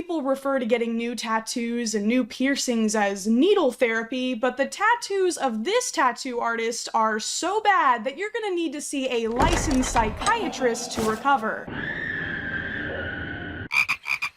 people refer to getting new tattoos and new piercings as needle therapy, but the tattoos of this tattoo artist are so bad that you're gonna need to see a licensed psychiatrist to recover.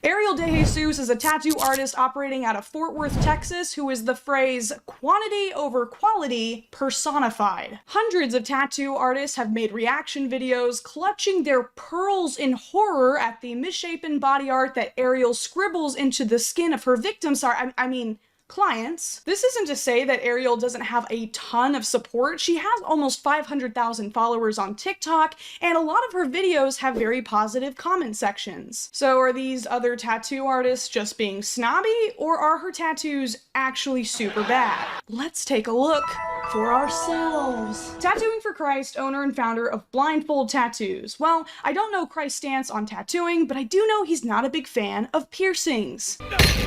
Ariel De Jesus is a tattoo artist operating out of Fort Worth, Texas, who is the phrase quantity over quality personified. Hundreds of tattoo artists have made reaction videos clutching their pearls in horror at the misshapen body art that Ariel scribbles into the skin of her victims. I mean, clients. This isn't to say that Ariel doesn't have a ton of support. She has almost 500,000 followers on TikTok, and a lot of her videos have very positive comment sections. So are these other tattoo artists just being snobby, or are her tattoos actually super bad? Let's take a look for ourselves. Tattooing for Christ, owner and founder of Blindfold Tattoos. Well, I don't know Christ's stance on tattooing, but I do know he's not a big fan of piercings.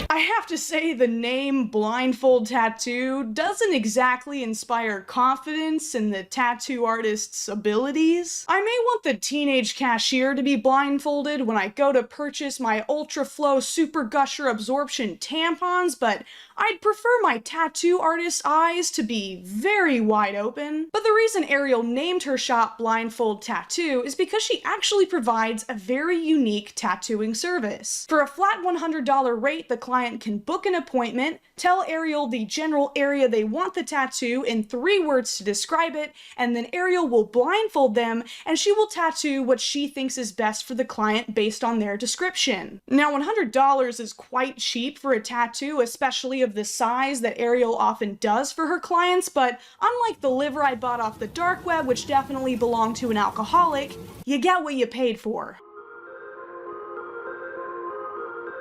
I have to say the name Blindfold Tattoo doesn't exactly inspire confidence in the tattoo artist's abilities. I may want the teenage cashier to be blindfolded when I go to purchase my Ultra Flow Super Gusher Absorption tampons, but I'd prefer my tattoo artist's eyes to be very wide open. But the reason Ariel named her shop Blindfold Tattoo is because she actually provides a very unique tattooing service. For a flat $100 rate, the client can book an appointment, tell Ariel the general area they want the tattoo in 3 words to describe it, and then Ariel will blindfold them and she will tattoo what she thinks is best for the client based on their description. Now, $100 is quite cheap for a tattoo, especially of the size that Ariel often does for her clients, but unlike the liver I bought off the dark web, which definitely belonged to an alcoholic, you get what you paid for.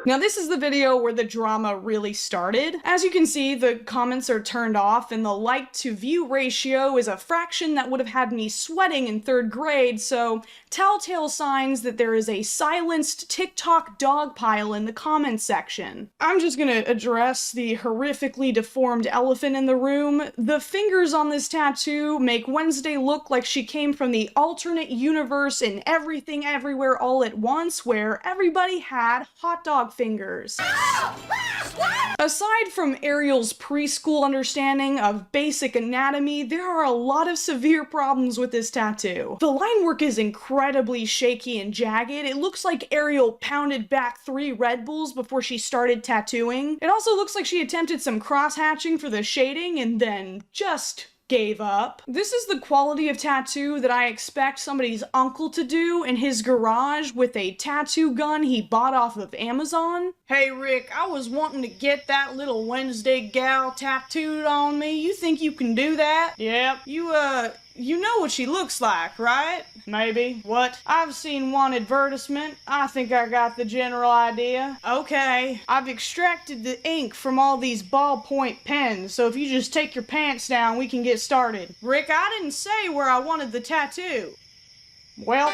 Now this is the video where the drama really started. As you can see, the comments are turned off and the like to view ratio is a fraction that would have had me sweating in 3rd grade, so telltale signs that there is a silenced TikTok dog pile in the comments section. I'm just gonna address the horrifically deformed elephant in the room. The fingers on this tattoo make Wednesday look like she came from the alternate universe in Everything Everywhere All at Once, where everybody had hot dog fingers. Aside from Ariel's preschool understanding of basic anatomy, there are a lot of severe problems with this tattoo. The line work is incredibly shaky and jagged. It looks like Ariel pounded back 3 Red Bulls before she started tattooing. It also looks like she attempted some cross-hatching for the shading and then just gave up. This is the quality of tattoo that I expect somebody's uncle to do in his garage with a tattoo gun he bought off of Amazon. Hey Rick, I was wanting to get that little Wednesday gal tattooed on me. You think you can do that? Yep. You know what she looks like, right? Maybe. What? I've seen one advertisement. I think I got the general idea. Okay. I've extracted the ink from all these ballpoint pens, so if you just take your pants down, we can get started. Rick, I didn't say where I wanted the tattoo. Well,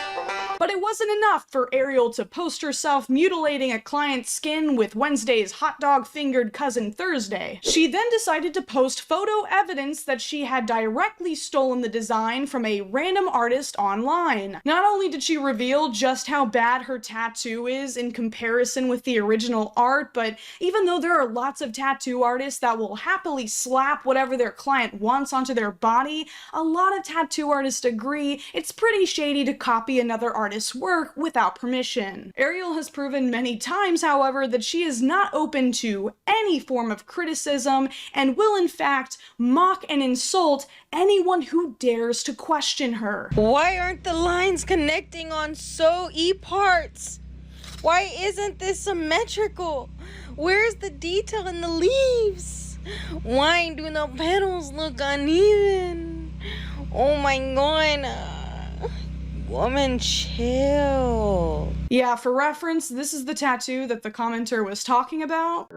but it wasn't enough for Ariel to post herself mutilating a client's skin with Wednesday's hot dog fingered cousin Thursday. She then decided to post photo evidence that she had directly stolen the design from a random artist online. Not only did she reveal just how bad her tattoo is in comparison with the original art, but even though there are lots of tattoo artists that will happily slap whatever their client wants onto their body, a lot of tattoo artists agree it's pretty shady to copy another artist's work without permission. Ariel has proven many times, however, that she is not open to any form of criticism and will in fact mock and insult anyone who dares to question her. Why aren't the lines connecting on E parts? Why isn't this symmetrical? Where's the detail in the leaves? Why do the petals look uneven? Oh my god. Woman, chill. Yeah, for reference, this is the tattoo that the commenter was talking about.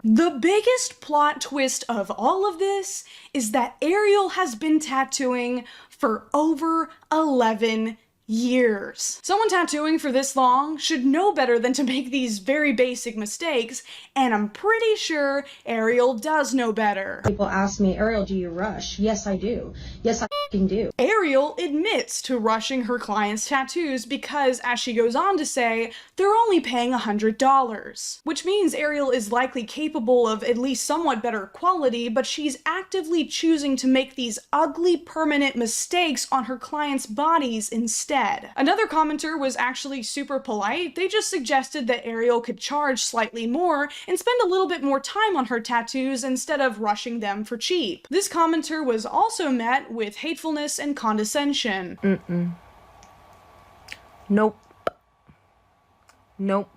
The biggest plot twist of all of this is that Ariel has been tattooing for over 11 years. Someone tattooing for this long should know better than to make these very basic mistakes, and I'm pretty sure Ariel does know better. People ask me, Ariel, do you rush? Yes, I do. Yes, I can do. Ariel admits to rushing her clients' tattoos because, as she goes on to say, they're only paying $100. Which means Ariel is likely capable of at least somewhat better quality, but she's actively choosing to make these ugly permanent mistakes on her clients' bodies instead. Another commenter was actually super polite. They just suggested that Ariel could charge slightly more and spend a little bit more time on her tattoos instead of rushing them for cheap. This commenter was also met with hatefulness and condescension. Nope. Nope.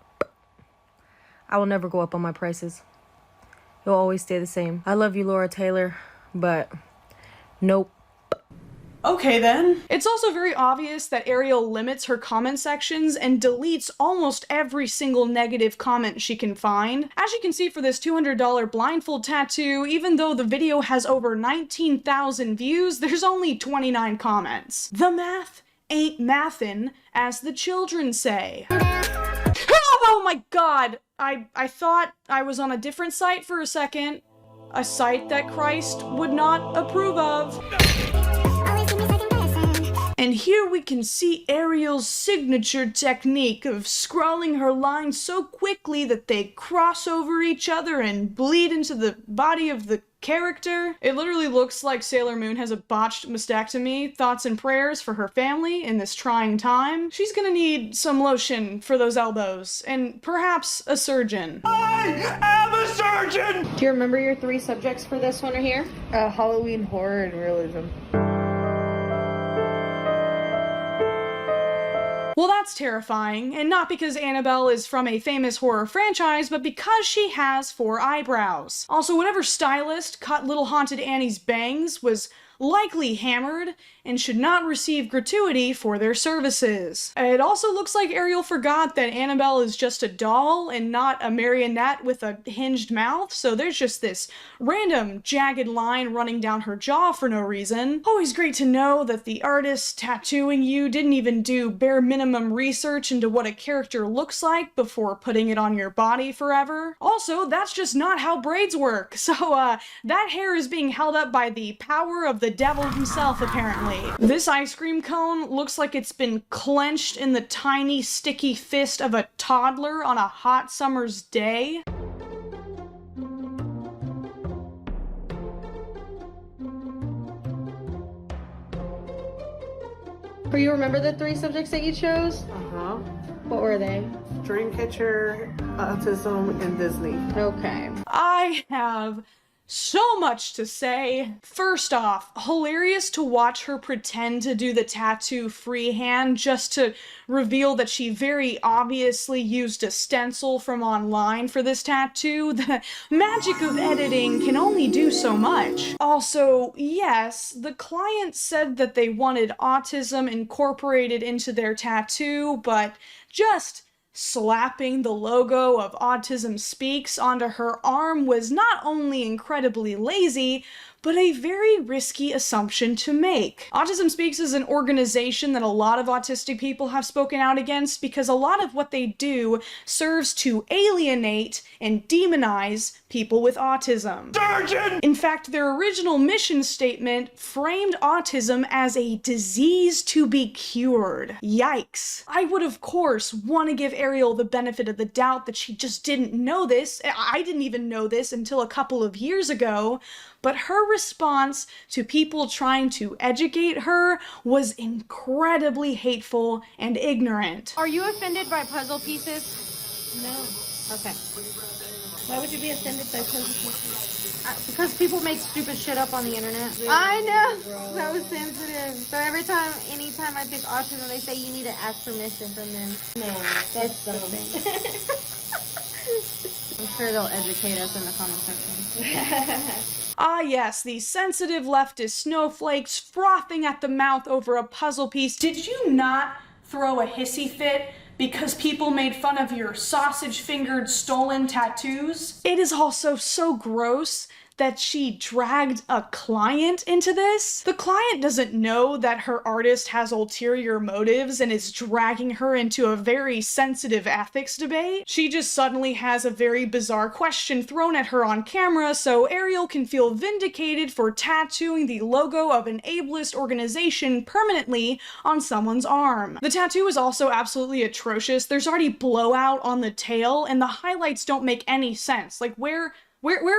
I will never go up on my prices. It'll always stay the same. I love you, Laura Taylor, but nope. Okay then. It's also very obvious that Ariel limits her comment sections and deletes almost every single negative comment she can find. As you can see for this $200 blindfold tattoo, even though the video has over 19,000 views, there's only 29 comments. The math ain't mathin', as the children say. Oh my god! I thought I was on a different site for a second. A site that Christ would not approve of. And here we can see Ariel's signature technique of scrawling her lines so quickly that they cross over each other and bleed into the body of the character. It literally looks like Sailor Moon has a botched mastectomy. Thoughts and prayers for her family in this trying time. She's gonna need some lotion for those elbows, and perhaps a surgeon. I am a surgeon! Do you remember your 3 subjects for this one right here? Halloween, horror, and realism. Well, that's terrifying, and not because Annabelle is from a famous horror franchise, but because she has 4 eyebrows. Also, whatever stylist cut Little Haunted Annie's bangs was likely hammered and should not receive gratuity for their services. It also looks like Ariel forgot that Annabelle is just a doll and not a marionette with a hinged mouth, so there's just this random jagged line running down her jaw for no reason. Always great to know that the artist tattooing you didn't even do bare minimum research into what a character looks like before putting it on your body forever. Also, that's just not how braids work, so that hair is being held up by the power of the devil himself, apparently. This ice cream cone looks like it's been clenched in the tiny, sticky fist of a toddler on a hot summer's day. Do you remember the 3 subjects that you chose? Uh-huh. What were they? Dreamcatcher, autism, and Disney. Okay. I have so much to say. First off, hilarious to watch her pretend to do the tattoo freehand just to reveal that she very obviously used a stencil from online for this tattoo. The magic of editing can only do so much. Also, yes, the client said that they wanted autism incorporated into their tattoo, but just slapping the logo of Autism Speaks onto her arm was not only incredibly lazy, but a very risky assumption to make. Autism Speaks is an organization that a lot of autistic people have spoken out against because a lot of what they do serves to alienate and demonize people with autism. Surgeon! In fact, their original mission statement framed autism as a disease to be cured. Yikes. I would, of course, want to give Ariel the benefit of the doubt that she just didn't know this. I didn't even know this until a couple of years ago, but her response to people trying to educate her was incredibly hateful and ignorant. Are you offended by puzzle pieces? No. Okay. Why would you be offended by puzzle pieces? Because people make stupid shit up on the internet. I know. That was sensitive. So anytime I pick autism, they say you need to ask permission from them. No, that's something. I'm sure they'll educate us in the comment section. Ah yes, these sensitive leftist snowflakes frothing at the mouth over a puzzle piece. Did you not throw a hissy fit because people made fun of your sausage-fingered stolen tattoos? It is also so gross that she dragged a client into this. The client doesn't know that her artist has ulterior motives and is dragging her into a very sensitive ethics debate. She just suddenly has a very bizarre question thrown at her on camera, so Ariel can feel vindicated for tattooing the logo of an ableist organization permanently on someone's arm. The tattoo is also absolutely atrocious. There's already blowout on the tail, and the highlights don't make any sense. Like, where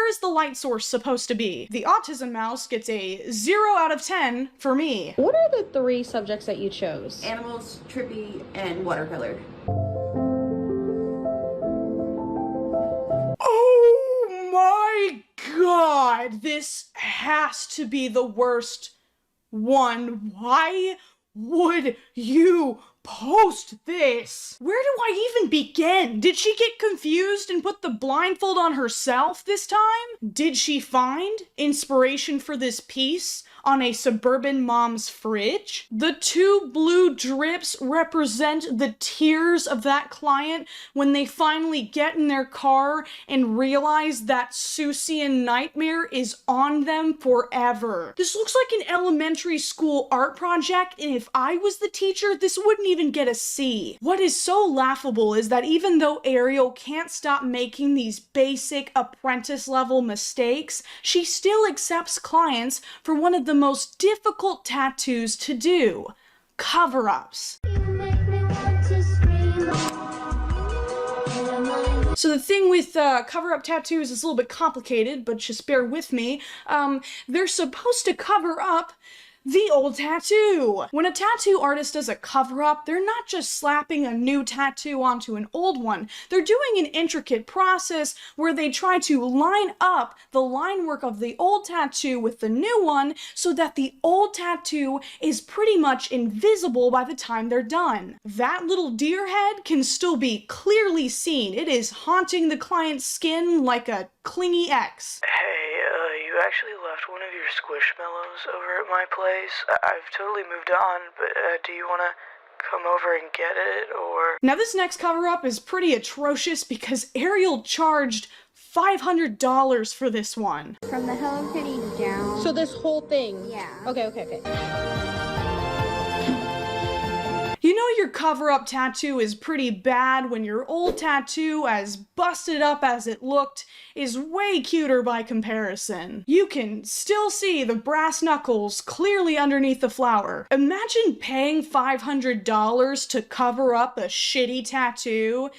is the light source supposed to be? The autism mouse gets a 0 out of 10 for me. What are the 3 subjects that you chose? Animals, trippy, and watercolor. Oh my god! This has to be the worst one. Why would you post this? Where do I even begin? Did she get confused and put the blindfold on herself this time? Did she find inspiration for this piece on a suburban mom's fridge? The 2 blue drips represent the tears of that client when they finally get in their car and realize that Seussian nightmare is on them forever. This looks like an elementary school art project, and if I was the teacher, this wouldn't even get a C. What is so laughable is that even though Ariel can't stop making these basic apprentice level mistakes, she still accepts clients for one of the most difficult tattoos to do: cover-ups. So the thing with cover-up tattoos is a little bit complicated, but just bear with me. They're supposed to cover up the old tattoo. When a tattoo artist does a cover-up, they're not just slapping a new tattoo onto an old one. They're doing an intricate process where they try to line up the line work of the old tattoo with the new one so that the old tattoo is pretty much invisible by the time they're done. That little deer head can still be clearly seen. It is haunting the client's skin like a clingy ex. Hey, you actually left one of your squishmallows over at my place. I've totally moved on, but do you want to come over and get it, or? Now this next cover-up is pretty atrocious because Ariel charged $500 for this one. From the Hello Kitty down. So this whole thing? Yeah. Okay. You know your cover-up tattoo is pretty bad when your old tattoo, as busted up as it looked, is way cuter by comparison. You can still see the brass knuckles clearly underneath the flower. Imagine paying $500 to cover up a shitty tattoo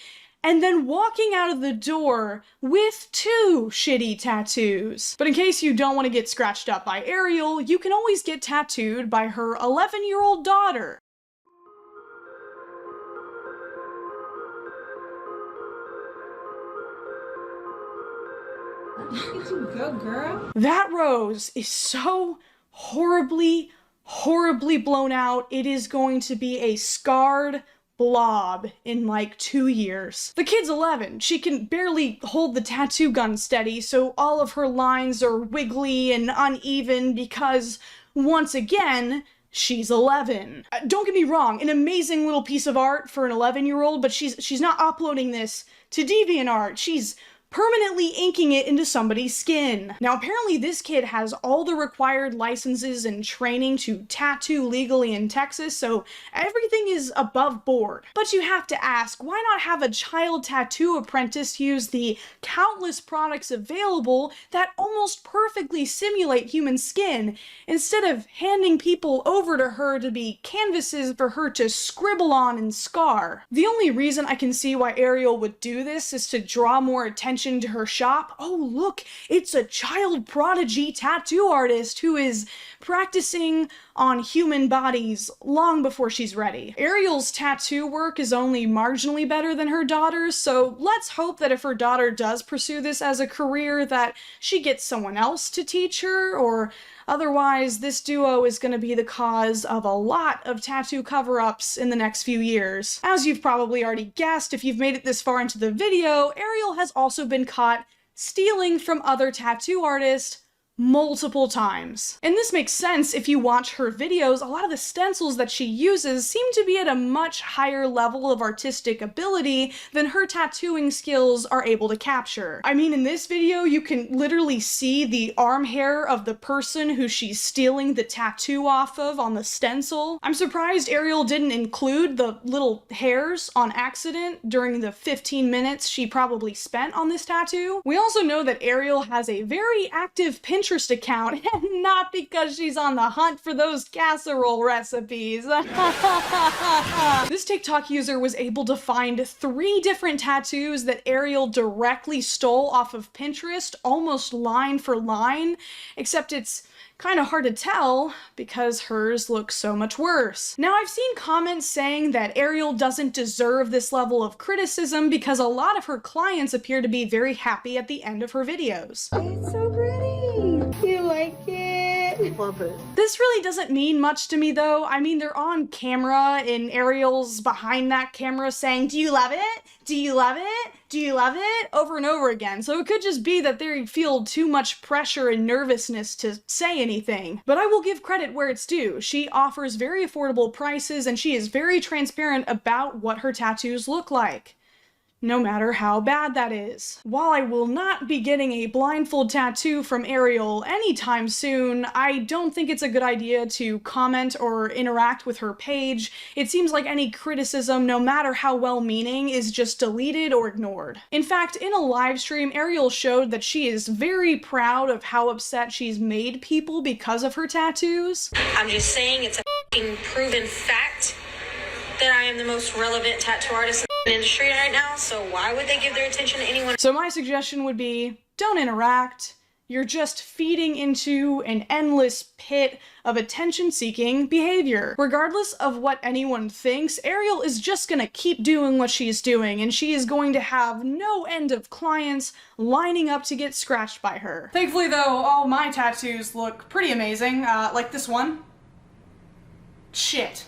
and then walking out of the door with 2 shitty tattoos. But in case you don't want to get scratched up by Ariel, you can always get tattooed by her 11-year-old daughter. Look at you go, girl. That rose is so horribly blown out. It is going to be a scarred blob in like 2 years. The kid's 11. She can barely hold the tattoo gun steady, so all of her lines are wiggly and uneven because, once again, she's 11. Don't get me wrong, an amazing little piece of art for an 11-year-old, but she's not uploading this to DeviantArt. She's permanently inking it into somebody's skin. Now, apparently this kid has all the required licenses and training to tattoo legally in Texas, so everything is above board. But you have to ask, why not have a child tattoo apprentice use the countless products available that almost perfectly simulate human skin, instead of handing people over to her to be canvases for her to scribble on and scar? The only reason I can see why Ariel would do this is to draw more attention to her shop. Oh, look, it's a child prodigy tattoo artist who is practicing on human bodies long before she's ready. Ariel's tattoo work is only marginally better than her daughter's, so let's hope that if her daughter does pursue this as a career, that she gets someone else to teach her, or otherwise this duo is going to be the cause of a lot of tattoo cover-ups in the next few years. As you've probably already guessed if you've made it this far into the video, Ariel has also been caught stealing from other tattoo artists multiple times. And this makes sense if you watch her videos. A lot of the stencils that she uses seem to be at a much higher level of artistic ability than her tattooing skills are able to capture. I mean, in this video, you can literally see the arm hair of the person who she's stealing the tattoo off of on the stencil. I'm surprised Ariel didn't include the little hairs on accident during the 15 minutes she probably spent on this tattoo. We also know that Ariel has a very active Pinterest account, and not because she's on the hunt for those casserole recipes. This TikTok user was able to find 3 different tattoos that Ariel directly stole off of Pinterest, almost line for line, except it's kind of hard to tell because hers looks so much worse. Now, I've seen comments saying that Ariel doesn't deserve this level of criticism because a lot of her clients appear to be very happy at the end of her videos. It's so pretty. You like it? Love it. This really doesn't mean much to me though. I mean, they're on camera and Ariel's behind that camera saying, "Do you love it? Do you love it? Do you love it?" over and over again. So it could just be that they feel too much pressure and nervousness to say anything. But I will give credit where it's due. She offers very affordable prices and she is very transparent about what her tattoos look like, no matter how bad that is. While I will not be getting a blindfold tattoo from Ariel anytime soon, I don't think it's a good idea to comment or interact with her page. It seems like any criticism, no matter how well-meaning, is just deleted or ignored. In fact, in a live stream, Ariel showed that she is very proud of how upset she's made people because of her tattoos. I'm just saying it's a f***ing proven fact that I am the most relevant tattoo artist in the industry right now, so why would they give their attention to anyone? So my suggestion would be, don't interact. You're just feeding into an endless pit of attention-seeking behavior. Regardless of what anyone thinks, Ariel is just gonna keep doing what she's doing, and she is going to have no end of clients lining up to get scratched by her. Thankfully though, all my tattoos look pretty amazing, like this one. Shit.